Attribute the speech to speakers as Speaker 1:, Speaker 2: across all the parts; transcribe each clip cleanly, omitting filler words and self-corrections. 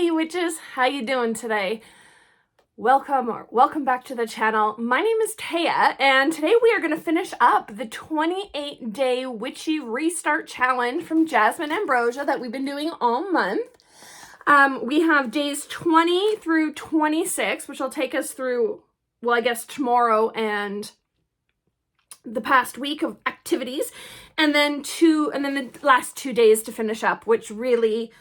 Speaker 1: Hey witches, how you doing today? Welcome back to the channel. My name is Taya, and today we are going to finish up the 28-day witchy restart challenge from Jasmine Ambrosia that we've been doing all month. We have days 20 through 26, which will take us through, well, I guess tomorrow and the past week of activities, and then the last 2 days to finish up, which really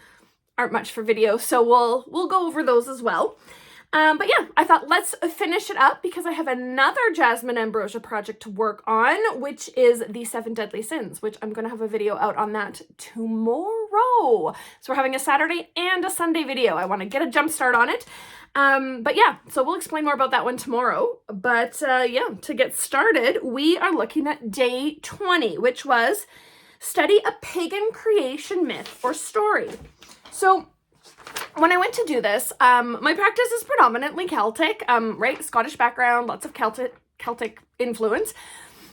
Speaker 1: aren't much for video, so we'll go over those as well. But yeah, I thought let's finish it up because I have another Jasmine Ambrosia project to work on, which is the 7 Deadly Sins, which I'm going to have a video out on that tomorrow. So we're having a Saturday and a Sunday video. I want to get a jump start on it. But yeah, so we'll explain more about that one tomorrow. But yeah, to get started, we are looking at day 20, which was study a pagan creation myth or story. So when I went to do this, my practice is predominantly Celtic, right? Scottish background, lots of Celtic influence.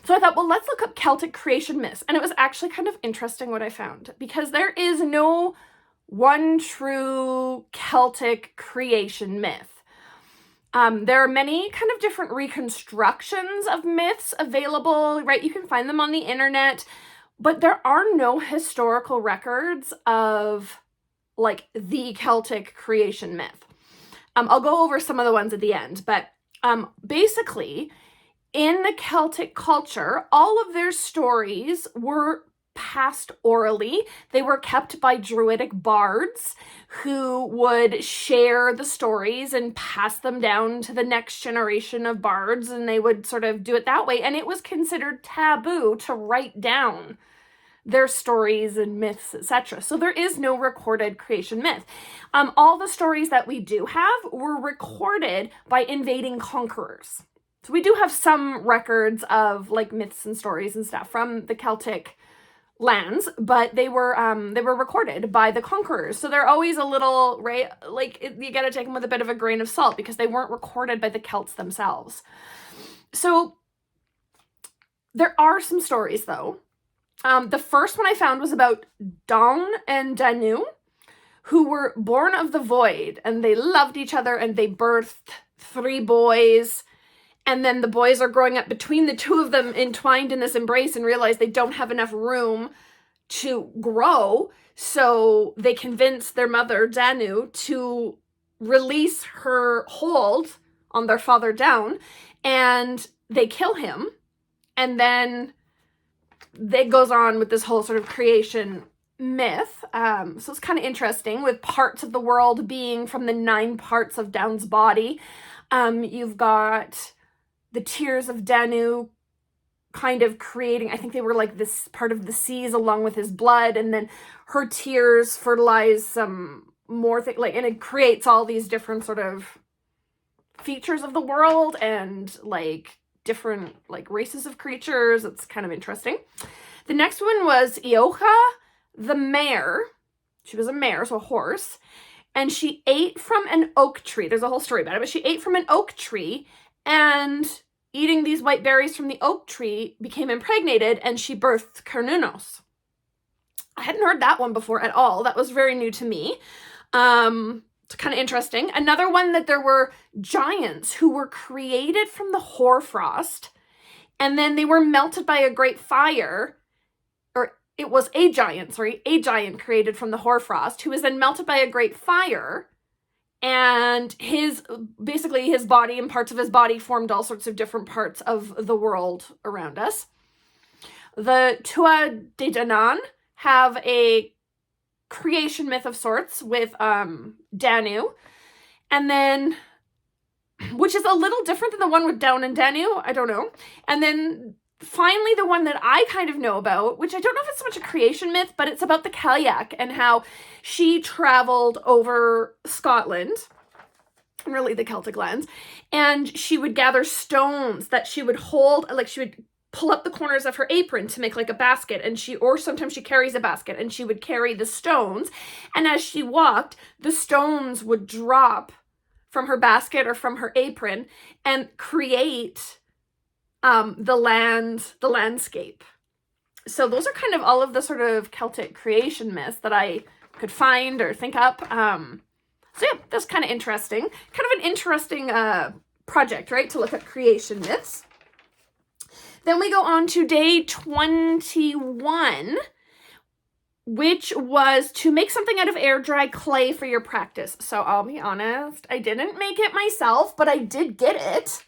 Speaker 1: So I thought, well, let's look up Celtic creation myths. And it was actually kind of interesting what I found, because there is no one true Celtic creation myth. There are many kind of different reconstructions of myths available, right? You can find them on the internet, but there are no historical records of like the Celtic creation myth. I'll go over some of the ones at the end, but basically in the Celtic culture, all of their stories were passed orally. They were kept by druidic bards who would share the stories and pass them down to the next generation of bards, and they would sort of do it that way. And it was considered taboo to write down their stories and myths, etc. So there is no recorded creation myth. All the stories that we do have were recorded by invading conquerors. So we do have some records of like myths and stories and stuff from the Celtic lands, but they were recorded by the conquerors. So they're always a little, right, like you gotta take them with a bit of a grain of salt because they weren't recorded by the Celts themselves. So there are some stories though. The first one I found was about Dawn and Danu, who were born of the void, and they loved each other, and they birthed 3 boys, and then the boys are growing up between the 2 of them entwined in this embrace and realize they don't have enough room to grow, so they convince their mother, Danu, to release her hold on their father Dawn, and they kill him, and then it goes on with this whole sort of creation myth. So it's kind of interesting with parts of the world being from the 9 parts of Dawn's body. You've got the tears of Danu kind of creating, I think they were like this part of the seas along with his blood, and then her tears fertilize some more things, like, and it creates all these different sort of features of the world and like different like races of creatures. It's kind of interesting. The next one was Iocha the mare. She was a mare, so a horse, and she ate from an oak tree. There's a whole story about it, but she ate from an oak tree, and eating these white berries from the oak tree became impregnated, and she birthed Cernunnos. I hadn't heard that one before at all. That was very new to me. It's kind of interesting. Another one, that there were giants who were created from the hoarfrost, and then they were melted by a great fire, or it was a giant created from the hoarfrost, who was then melted by a great fire, and his body and parts of his body formed all sorts of different parts of the world around us. The Tua de Danann have a creation myth of sorts with Danu, and then, which is a little different than the one with Dawn and Danu, I don't know. And then finally the one that I kind of know about, which I don't know if it's so much a creation myth, but it's about the Cailleach and how she traveled over Scotland, and really the Celtic lands, and she would gather stones that she would hold, like she would pull up the corners of her apron to make like a basket, and or sometimes she carries a basket and she would carry the stones, and as she walked, the stones would drop from her basket or from her apron and create the landscape. So those are kind of all of the sort of Celtic creation myths that I could find or think up. So yeah, that's kind of interesting. Kind of an interesting project, right? To look at creation myths. Then we go on to day 21, which was to make something out of air dry clay for your practice. So I'll be honest, I didn't make it myself, but I did get it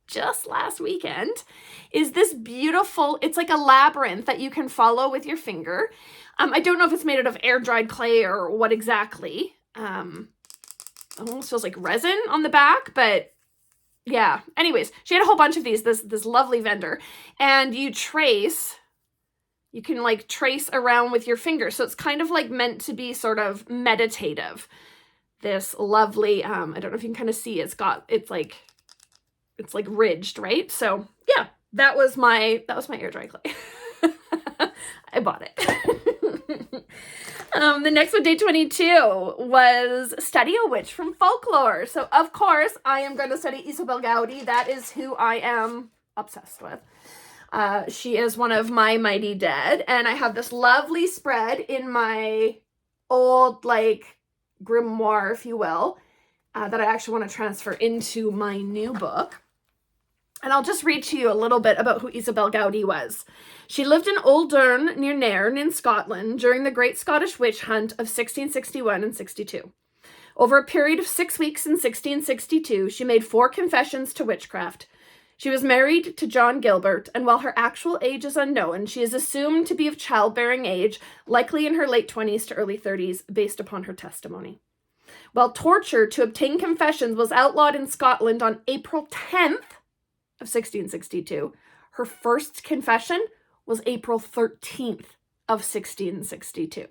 Speaker 1: just last weekend. Is this beautiful, it's like a labyrinth that you can follow with your finger. I don't know if it's made out of air dried clay or what exactly. It almost feels like resin on the back, but yeah. Anyways, she had a whole bunch of these, this lovely vendor, and you can like trace around with your finger. So it's kind of like meant to be sort of meditative. This lovely, I don't know if you can kind of see, it's like ridged, right? So yeah, that was my air dry clay. I bought it. The next one, day 22, was study a witch from folklore. So of course I am going to study Isabel Gowdy. That is who I am obsessed with. She is one of my mighty dead, and I have this lovely spread in my old, like, grimoire, if you will, that I actually want to transfer into my new book. And I'll just read to you a little bit about who Isabel Gowdy was. She lived in Oldern near Nairn in Scotland during the Great Scottish Witch Hunt of 1661 and 62. Over a period of 6 weeks in 1662, she made 4 confessions to witchcraft. She was married to John Gilbert, and while her actual age is unknown, she is assumed to be of childbearing age, likely in her late 20s to early 30s, based upon her testimony. While torture to obtain confessions was outlawed in Scotland on April 10th of 1662, her first confession was April 13th of 1662.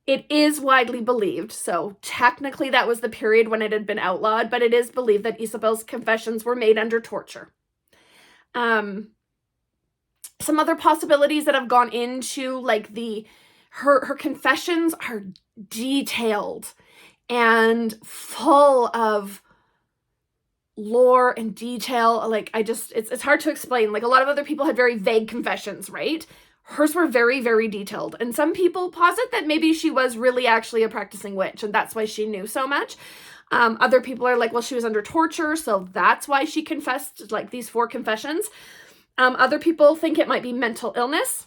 Speaker 1: It is widely believed, so technically that was the period when it had been outlawed, but it is believed that Isabel's confessions were made under torture. Some other possibilities that have gone into, like, her confessions are detailed and full of lore and detail. Like, it's hard to explain. Like, a lot of other people had very vague confessions, right? Hers were very, very detailed. And some people posit that maybe she was really actually a practicing witch, and that's why she knew so much. Other people are like, well, she was under torture, so that's why she confessed, like, these 4 confessions. Other people think it might be mental illness.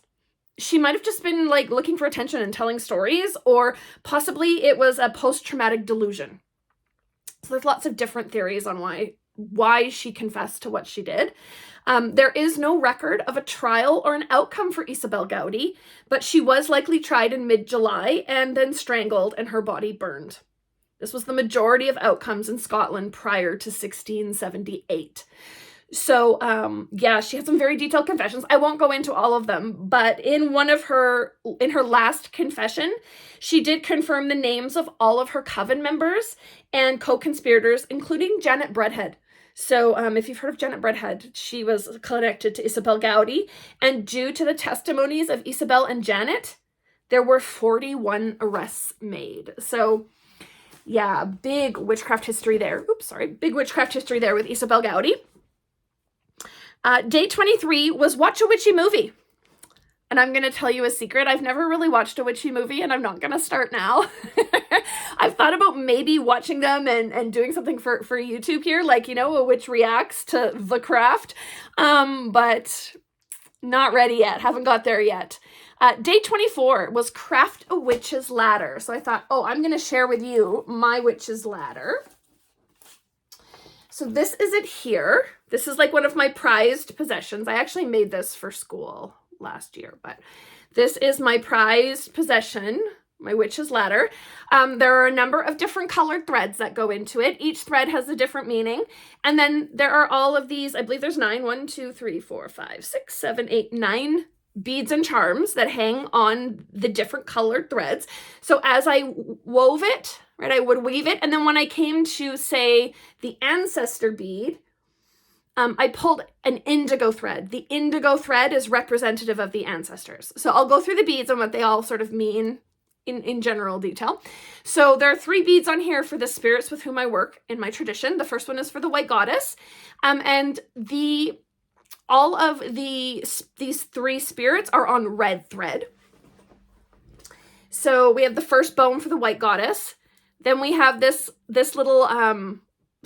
Speaker 1: She might have just been, like, looking for attention and telling stories, or possibly it was a post-traumatic delusion. So there's lots of different theories on why she confessed to what she did. There is no record of a trial or an outcome for Isabel Gowdy, but she was likely tried in mid-July and then strangled and her body burned. This was the majority of outcomes in Scotland prior to 1678. So, yeah, she had some very detailed confessions. I won't go into all of them, but in her last confession, she did confirm the names of all of her coven members and co-conspirators, including Janet Bredhead. So, if you've heard of Janet Bredhead, she was connected to Isabel Gowdy, and due to the testimonies of Isabel and Janet, there were 41 arrests made. So, yeah, big witchcraft history there. Big witchcraft history there with Isabel Gowdy. Day 23 was watch a witchy movie. And I'm going to tell you a secret. I've never really watched a witchy movie, and I'm not going to start now. I've thought about maybe watching them and doing something for YouTube here, like, a witch reacts to the craft. But not ready yet. Haven't got there yet. Day 24 was craft a witch's ladder. So I thought, I'm going to share with you my witch's ladder. So this is it here. This is like one of my prized possessions. I actually made this for school last year, but this is my prized possession, my witch's ladder. There are a number of different colored threads that go into it. Each thread has a different meaning. And then there are all of these, I believe there's 9, 1, 2, 3, 4, 5, 6, 7, 8, 9 beads and charms that hang on the different colored threads. So as I wove it, right, I would weave it. And then when I came to, say, the ancestor bead, I pulled an indigo thread. The indigo thread is representative of the ancestors. So I'll go through the beads and what they all sort of mean in general detail. So there are 3 beads on here for the spirits with whom I work in my tradition. The first one is for the white goddess. And all of these 3 spirits are on red thread. So we have the first bone for the white goddess, Then we have this little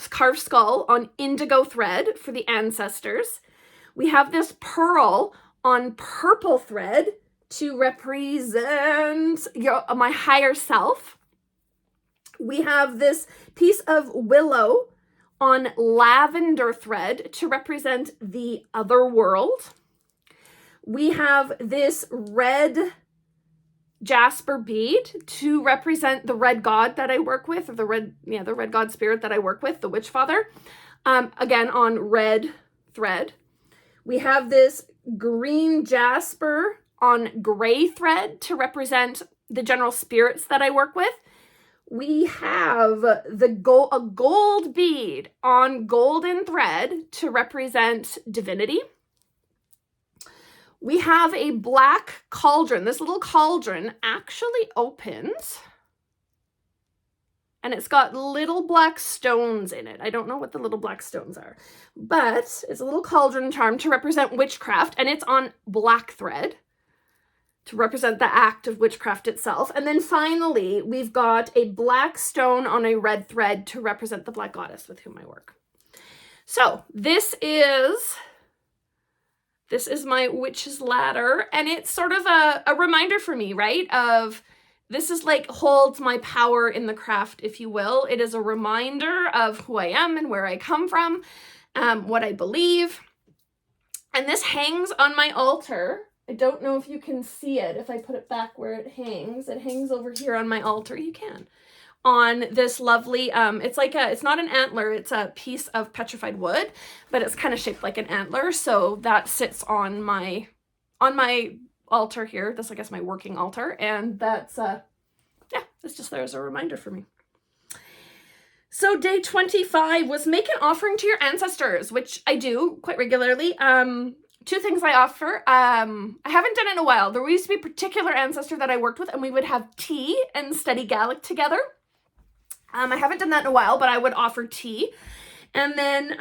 Speaker 1: carved skull on indigo thread for the ancestors. We have this pearl on purple thread to represent my higher self. We have this piece of willow on lavender thread to represent the other world. We have this red jasper bead to represent the red god that I work with, or the red god spirit that I work with, the witch father, again on red thread. We have this green jasper on gray thread to represent the general spirits that I work with. We have a gold bead on golden thread to represent divinity. We have a black cauldron. This little cauldron actually opens, and it's got little black stones in it. I don't know what the little black stones are, but it's a little cauldron charm to represent witchcraft, and it's on black thread to represent the act of witchcraft itself. And then finally, we've got a black stone on a red thread to represent the black goddess with whom I work. So this is my witch's ladder, and it's sort of a reminder for me, right? Of this is like holds my power in the craft, if you will. It is a reminder of who I am and where I come from, what I believe. And this hangs on my altar. I don't know if you can see it. If I put it back where it hangs over here on my altar. You can. On this lovely, it's not an antler, it's a piece of petrified wood, but it's kind of shaped like an antler. So that sits on my altar here. That's, I guess, my working altar. And that's, it's just there as a reminder for me. So day 25 was make an offering to your ancestors, which I do quite regularly. Two things I offer. I haven't done it in a while. There used to be a particular ancestor that I worked with, and we would have tea and study Gaelic together. I haven't done that in a while, but I would offer tea. And then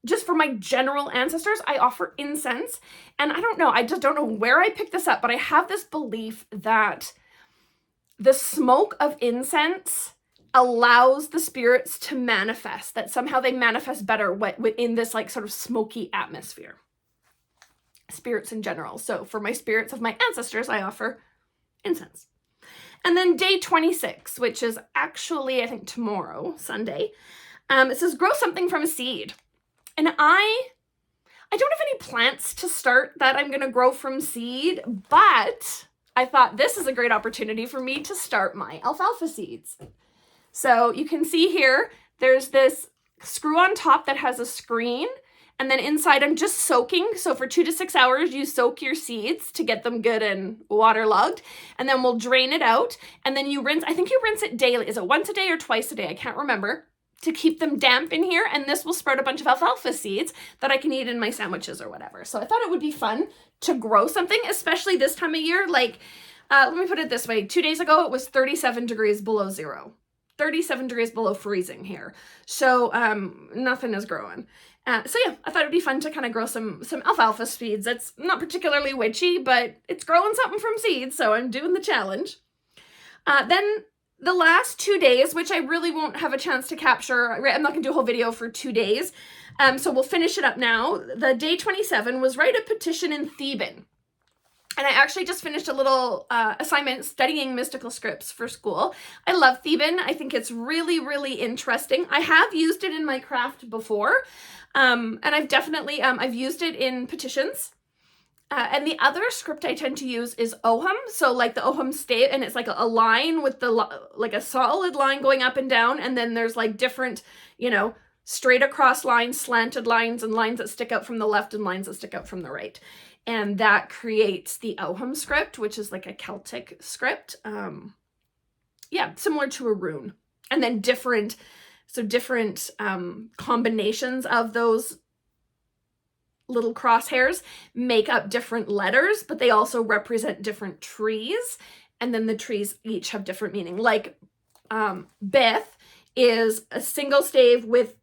Speaker 1: just for my general ancestors, I offer incense. And I don't know, I just don't know where I picked this up, but I have this belief that the smoke of incense allows the spirits to manifest, that somehow they manifest better in this like sort of smoky atmosphere. Spirits in general. So for my spirits of my ancestors, I offer incense. And then day 26, which is actually, I think, tomorrow, Sunday, it says grow something from a seed. And I don't have any plants to start that I'm going to grow from seed, but I thought this is a great opportunity for me to start my alfalfa seeds. So you can see here, there's this screw on top that has a screen. And then inside I'm just soaking. So for 2 to 6 hours, you soak your seeds to get them good and waterlogged. And then we'll drain it out. And then you rinse, I think you rinse it daily. Is it once a day or twice a day? I can't remember. To keep them damp in here. And this will sprout a bunch of alfalfa seeds that I can eat in my sandwiches or whatever. So I thought it would be fun to grow something, especially this time of year. Like, let me put it this way. 2 days ago, it was 37 degrees below zero. 37 degrees below freezing here. So nothing is growing. So yeah, I thought it'd be fun to kind of grow some alfalfa seeds. It's not particularly witchy, but it's growing something from seeds, so I'm doing the challenge. Then the last 2 days, which I really won't have a chance to capture, I'm not going to do a whole video for 2 days, so we'll finish it up now. The day 27 was write a petition in Theban. And I actually just finished a little assignment studying mystical scripts for school. I love Theban. I think it's really, really interesting. I have used it in my craft before. And I've definitely, I've used it in petitions. And the other script I tend to use is Oham. So like the Oham stave, and it's like a line with like a solid line going up and down. And then there's like different, straight across lines, slanted lines, and lines that stick out from the left and lines that stick out from the right. And that creates the Oham script, which is like a Celtic script. Similar to a rune. And then different combinations of those little crosshairs make up different letters, but they also represent different trees. And then the trees each have different meaning. Like Beth is a single stave with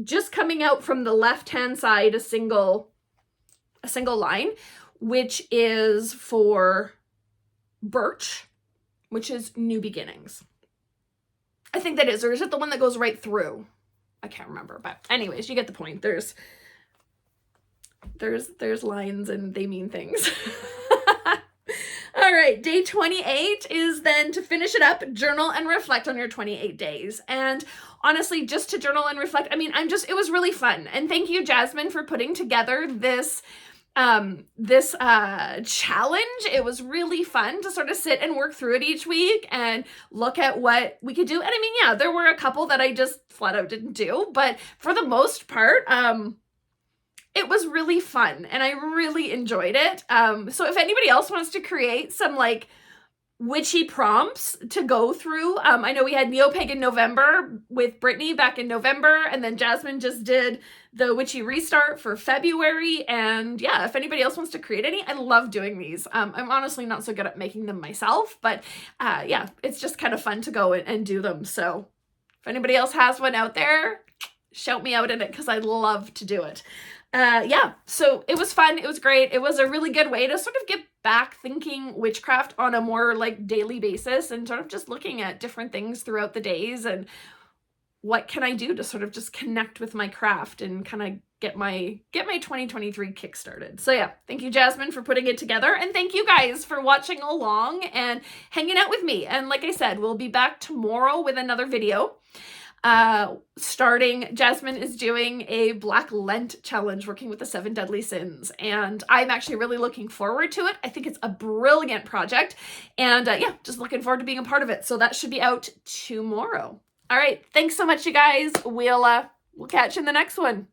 Speaker 1: just coming out from the left-hand side a single line, which is for birch, which is new beginnings. I think that is, or is it the one that goes right through? I can't remember, but anyways, you get the point. There's lines and they mean things. All right, day 28 is then to finish it up, journal and reflect on your 28 days. And honestly, just to journal and reflect, I mean, it was really fun. And thank you, Jasmine, for putting together this challenge. It was really fun to sort of sit and work through it each week and look at what we could do. And I mean, yeah, there were a couple that I just flat out didn't do, but for the most part, it was really fun and I really enjoyed it. So if anybody else wants to create some like witchy prompts to go through, I know we had Neo-Pagan November with Brittany back in November, and then Jasmine just did the witchy restart for February. And yeah, if anybody else wants to create any, I love doing these. I'm honestly not so good at making them myself, but yeah, it's just kind of fun to go and do them. So if anybody else has one out there, shout me out in it because I love to do it. Yeah, so it was fun. It was great. It was a really good way to sort of get back thinking witchcraft on a more like daily basis and sort of just looking at different things throughout the days and what can I do to sort of just connect with my craft and kind of get my 2023 kickstarted. So yeah, thank you, Jasmine, for putting it together. And thank you guys for watching along and hanging out with me. And like I said, we'll be back tomorrow with another video. Starting, Jasmine is doing a Black Lent challenge working with the 7 deadly sins, and I'm actually really looking forward to it. I think it's a brilliant project, and yeah, just looking forward to being a part of it. So that should be out tomorrow. All right, thanks so much, you guys. We'll catch you in the next one.